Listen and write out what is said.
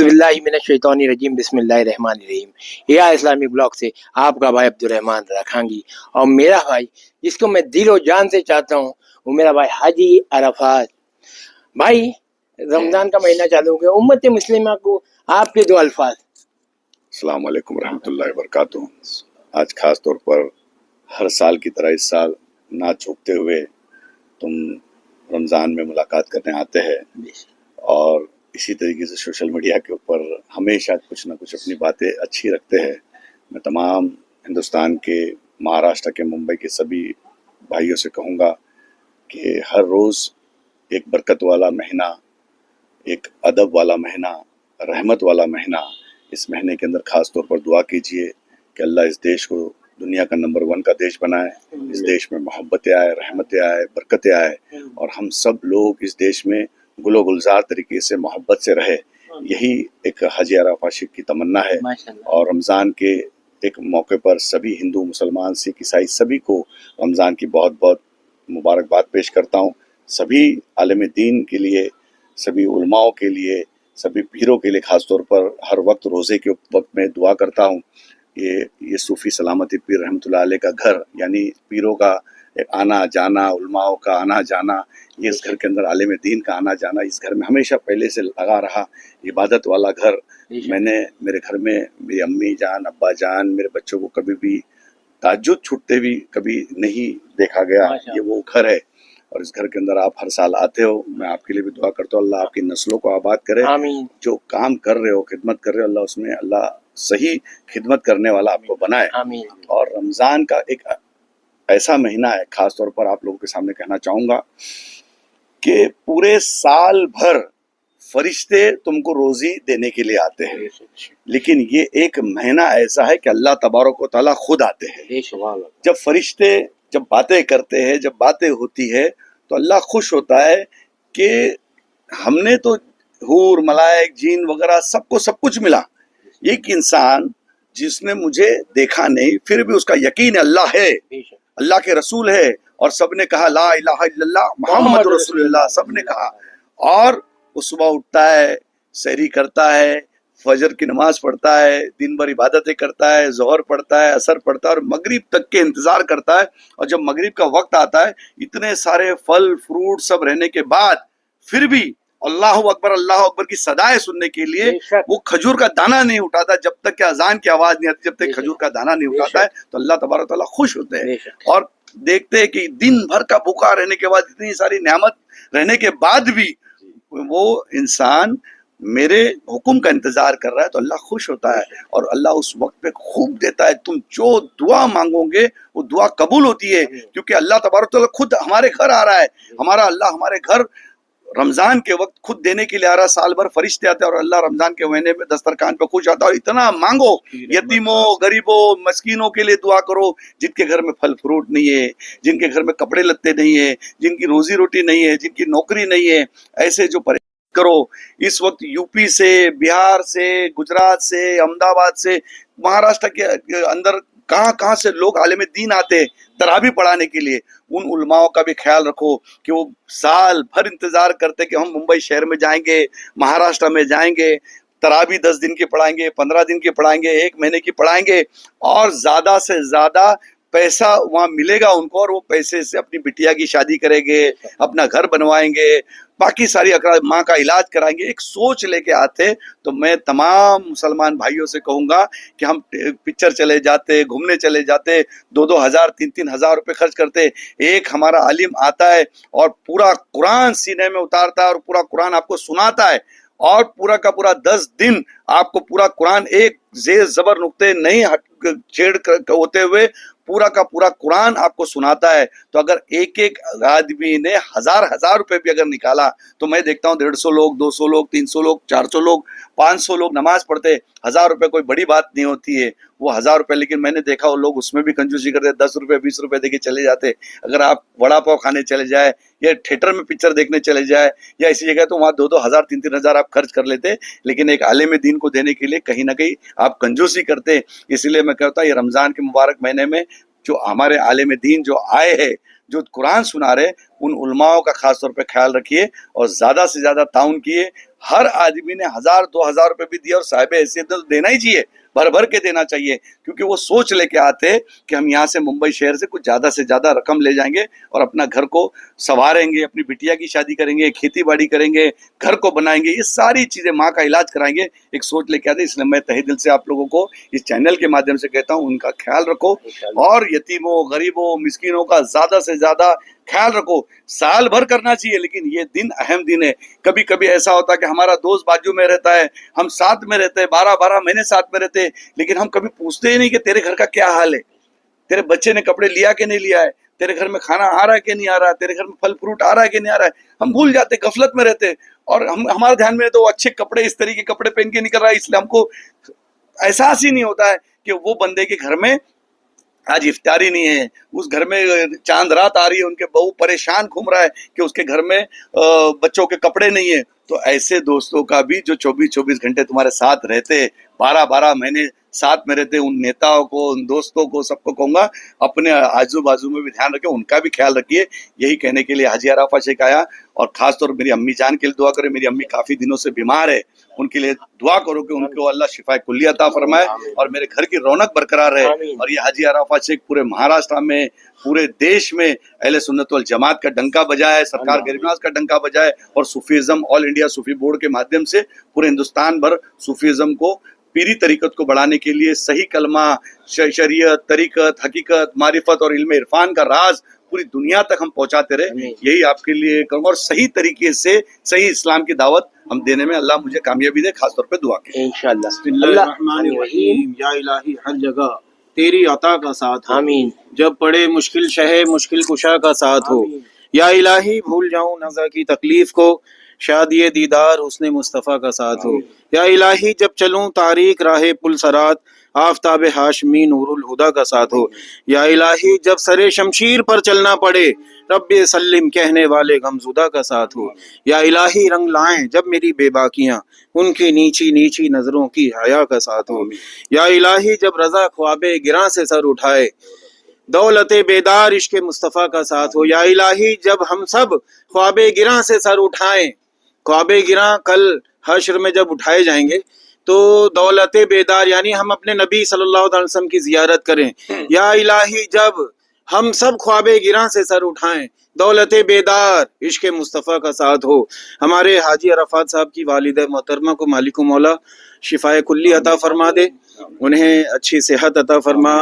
औज़ुबिल्लाहिमिनश्शैतानिर्रजीम बिस्मिल्लाहिर्रहमानिर्रहीम। या Islamic blog से आपका भाई अब्दुर्रहमान राखांगी, और मेरा भाई जिसको मैं दिलो जान से चाहता हूँ वो मेरा भाई हाजी अरफात भाई। रमजान का महीना चालू हो गया, उम्मत मुस्लिमा को आपके दो अल्फाज। अस्सलाम वालेकुम रहमतुल्लाहि व बरकातुहू। आज खास तौर पर हर साल की तरह इस साल ना चूकते हुए तुम रमज़ान में मुलाकात करने आते हैं, और इसी तरीके से सोशल मीडिया के ऊपर हमेशा कुछ ना कुछ अपनी बातें अच्छी रखते हैं। मैं तमाम हिंदुस्तान के, महाराष्ट्र के, मुंबई के सभी भाइयों से कहूँगा कि हर रोज़ एक बरकत वाला महीना, एक अदब वाला महीना, रहमत वाला महीना, इस महीने के अंदर ख़ास तौर पर दुआ कीजिए कि अल्लाह इस देश को दुनिया का नंबर 1 का देश बनाए, इस देश में मोहब्बतें आए, रहमतें आए, बरकतें आए, और हम सब लोग इस देश में गुलो गुलजार तरीके से मोहब्बत से रहे। यही एक हाजी अरफात शेख की तमन्ना है। और रमज़ान के एक मौके पर सभी हिंदू, मुसलमान, सिख, ईसाई सभी को रमज़ान की बहुत बहुत मुबारकबाद पेश करता हूँ। सभी आलिम दीन के लिए, सभी उलमाओं के लिए, सभी पीरों के लिए ख़ास तौर पर हर वक्त रोज़े के वक्त में दुआ करता हूँ। ये सूफ़ी सलामती पीर रहमतुल्लाह अलैह का घर, यानी पीरों का एक आना जाना, उलमाओं का आना जाना, ये इस घर के अंदर आलिम दीन का आना जाना इस घर में हमेशा पहले से लगा रहा। इबादत वाला घर। मैंने मेरे घर में मेरी अम्मी जान, अब्बा जान, मेरे बच्चों को कभी भी ताज्जुद छूटते भी कभी नहीं देखा गया। ये वो घर है, और इस घर के अंदर आप हर साल आते हो। मैं आपके लिए भी दुआ करता हूँ, अल्लाह आपकी नस्लों को आबाद करे। जो काम कर रहे हो, खिदमत कर रहे हो, अल्लाह उसमें अल्लाह सही खिदमत करने वाला आपको बनाए। और रमज़ान का एक ऐसा महीना है, खास तौर पर आप लोगों के सामने कहना चाहूँगा कि पूरे साल भर फरिश्ते तुमको रोज़ी देने के लिए आते हैं, लेकिन ये एक महीना ऐसा है कि अल्लाह तबारक व तआला खुद आते हैं। जब फरिश्ते जब बातें करते हैं, जब बातें होती है, तो अल्लाह खुश होता है कि हमने तो हूर, मलाइक, जीन वगैरह सबको सब कुछ मिला, एक इंसान जिसने मुझे देखा नहीं फिर भी उसका यकीन अल्लाह है, अल्लाह के रसूल है, और सबने कहा ला इलाहा इल्लल्लाह मुहम्मद रसूलुल्लाह, सबने कहा। और वो सुबह उठता है, सहरी करता है, फजर की नमाज पढ़ता है, दिन भर इबादतें करता है, ज़ोहर पढ़ता है, असर पढ़ता है, और मगरिब तक के इंतज़ार करता है। और जब मगरिब का वक्त आता है, इतने सारे फल फ्रूट सब रहने के बाद फिर भी अल्लाह अकबर की सदाएं सुनने के लिए वो खजूर का दाना नहीं उठाता। जब तक कि अजान की आवाज़ नहीं आती, जब तक खजूर का दाना नहीं उठाता है, तो अल्लाह तबारक तआला खुश होते हैं। और देखते हैं कि दिन भर का भूखा रहने के बाद, इतनी सारी नेमत रहने के बाद भी वो इंसान मेरे हुक्म का इंतजार कर रहा है, तो अल्लाह खुश होता है, और अल्लाह उस वक्त पे खूब देता है। तुम जो दुआ मांगोगे वो दुआ कबूल होती है, क्योंकि अल्लाह तबारक तआला खुद हमारे घर आ रहा है। हमारा अल्लाह हमारे घर रमजान के वक्त खुद देने के लिए आ रहा है। साल भर फरिश्ते आते हैं, और अल्लाह रमजान के महीने में दस्तरखान पे खुश आता है। और इतना मांगो, यतीमों, गरीबों, मस्कीनों के लिए दुआ करो, जिनके घर में फल फ्रूट नहीं है, जिनके घर में कपड़े लत्ते नहीं है, जिनकी रोजी रोटी नहीं है, जिनकी नौकरी नहीं है, ऐसे जो करो। इस वक्त यूपी से, बिहार से, गुजरात से, अहमदाबाद से, महाराष्ट्र के अंदर कहाँ से लोग आलिम दीन आते तरावी पढ़ाने के लिए। उन उलमाओं का भी ख्याल रखो कि वो साल भर इंतजार करते कि हम मुंबई शहर में जाएंगे, महाराष्ट्र में जाएंगे, तरावी 10 दिन की पढ़ाएंगे, 15 दिन की पढ़ाएंगे, 1 महीने की पढ़ाएंगे, और ज़्यादा से ज़्यादा पैसा वहाँ मिलेगा उनको, और वो पैसे से अपनी बिटिया की शादी करेंगे, अपना घर बनवाएंगे, बाकी सारी माँ का इलाज कराएंगे। एक सोच लेके आते। तो मैं तमाम मुसलमान भाइयों से कहूँगा कि हम पिक्चर चले जाते, घूमने चले जाते, 2-2 हज़ार, 3-3 हज़ार रुपये खर्च करते। एक हमारा आलिम आता है और पूरा कुरान सीने में उतारता है, और पूरा कुरान आपको सुनाता है, और पूरा का पूरा 10 दिन आपको पूरा कुरान एक जेर जबर नुक्ते नहीं छेड़ होते हुए पूरा का पूरा कुरान आपको सुनाता है। तो अगर एक एक आदमी ने हजार रुपए भी अगर निकाला, तो मैं देखता हूँ 150 लोग, 200 लोग, 300 लोग, 400 लोग, 500 लोग नमाज पढ़ते। 1000 रुपये कोई बड़ी बात नहीं होती है, वो 1000 रुपये। लेकिन मैंने देखा वो लोग उसमें भी कंजूसी करते, 10 रुपये 20 रुपये देके चले जाते। अगर आप वड़ा पाव खाने चले जाए, या थिएटर में पिक्चर देखने चले जाए, या ऐसी जगह, तो वहाँ 2-2 हज़ार, 3-3 हज़ार आप खर्च कर लेते। लेकिन एक आलिम दीन को देने के लिए कहीं ना कहीं आप कंजूसी करते। इसलिए मैं कहता हूँ ये रमज़ान के मुबारक महीने में जो हमारे आलिम दीन जो आए हैं, जो कुरान सुना रहे, ان علماؤں کا خاص طور پہ خیال رکھیے اور زیادہ سے زیادہ تعاون کیے. ہر آدمی نے 1000-2000 روپے بھی دیا اور صاحب حیثیت تو دینا ہی چاہیے, بھر بھر کے دینا چاہیے, کیونکہ وہ سوچ لے کے آتے کہ ہم یہاں سے ممبئی شہر سے کچھ زیادہ سے زیادہ رقم لے جائیں گے اور اپنا گھر کو سنواریں گے, اپنی بٹیا کی شادی کریں گے, کھیتی باڑی کریں گے, گھر کو بنائیں گے, یہ ساری چیزیں, ماں کا علاج کرائیں گے, ایک سوچ لے کے آتے. اس لیے میں تہہ دل سے آپ لوگوں کو اس چینل کے مادھیم سے کہتا ہوں ان کا خیال رکھو اور یتیموں, غریبوں, مسکینوں کا زیادہ سے زیادہ خیال رکھو. سال بھر کرنا چاہیے لیکن یہ دن اہم دن ہے. کبھی کبھی ایسا ہوتا ہے کہ ہمارا دوست بازو میں رہتا ہے, ہم ساتھ میں رہتے ہیں, 12 مہینے ساتھ میں رہتے ہیں, لیکن ہم کبھی پوچھتے ہی نہیں کہ تیرے گھر کا کیا حال ہے, تیرے بچے نے کپڑے لیا کہ نہیں لیا ہے, تیرے گھر میں کھانا آ رہا ہے کہ نہیں آ رہا ہے, تیرے گھر میں پھل فروٹ آ رہا ہے کہ نہیں آ رہا ہے. ہم بھول جاتے, غفلت میں رہتے, اور ہمارے دھیان میں تو اچھے کپڑے, اس طریقے کے کپڑے پہن کے نکل رہا ہے, اس لیے ہم کو احساس ہی نہیں ہوتا ہے کہ وہ بندے کے گھر میں آج افطاری نہیں ہے, اس گھر میں چاند رات آ رہی ہے, ان کے بہو پریشان گھوم رہا ہے کہ اس کے گھر میں بچوں کے کپڑے نہیں ہیں. تو ایسے دوستوں کا بھی جو 24 گھنٹے تمہارے ساتھ رہتے, 12 مہینے ساتھ میں رہتے, ان نیتاؤں کو, ان دوستوں کو, سب کو کہوں گا اپنے آجو بازو میں بھی دھیان رکھیں, ان کا بھی خیال رکھیے. یہی کہنے کے لیے حاجی عرفات شیخ آیا, اور خاص طور میری امی جان کے لیے دعا کرے. میری امی کافی دنوں سے بیمار ہے, ان کے لیے دعا کرو کہ ان کو اللہ شفا کلی عطا فرمائے اور میرے گھر کی رونق برقرار رہے. اور یہ حاجی عرفات شیخ پورے مہاراشٹر میں, پورے دیش میں اہل سنت والجماعت کا ڈنکا بجائے, سرکار غریب نواز کا ڈنکا بجائے, اور صوفیزم, آل انڈیا صوفی بورڈ کے مادھیم سے پورے ہندوستان بھر صوفیزم کو, پیری طریقت کو بڑھانے کے لیے صحیح کلمہ, شریعت, طریقت, حقیقت, معرفت اور علم عرفان کا راز پوری دنیا تک ہم پہنچاتے رہے. یہی آپ کے لیے کروں گا, اور صحیح طریقے سے صحیح اسلام کی دعوت ہم دینے میں اللہ مجھے کامیابی دے, خاص طور پہ دعا کریں انشاءاللہ. بسم اللہ الرحمن الرحیم. یا الہی ہر جگہ تیری عطا کا ساتھ ہو, آمین. جب پڑے مشکل شہ مشکل کشا کا ساتھ ہو. یا الہی بھول جاؤں نزا کی تکلیف کو, شادی دیدار حسن مصطفیٰ کا ساتھ ہو. یا الہی جب چلوں تاریک راہ پل سرات, آفتاب ہاشمی نور الہدا کا ساتھ ہو. یا الہی جب سرے شمشیر پر چلنا پڑے, رب سلم کہنے والے غمزدہ کا ساتھ ہو. یا الہی رنگ لائیں جب میری بے باکیاں, ان کی نیچی نیچی نظروں کی حیا کا ساتھ ہو. یا الہی جب رضا خواب گراں سے سر اٹھائے, دولت بیدار عشق مصطفیٰ کا ساتھ ہو. یا الہی جب ہم سب خواب گراں سے سر اٹھائیں, خواب گراں کل حشر میں جب اٹھائے جائیں گے تو دولت بیدار یعنی ہم اپنے نبی صلی اللہ علیہ وسلم کی زیارت کریں. یا الہی جب ہم سب خواب گراں سے سر اٹھائیں, دولت بیدار عشق مصطفیٰ کا ساتھ ہو. ہمارے حاجی عرفات صاحب کی والدہ محترمہ کو مالک و مولا شفا کلی عطا فرما دے, انہیں اچھی صحت عطا فرما.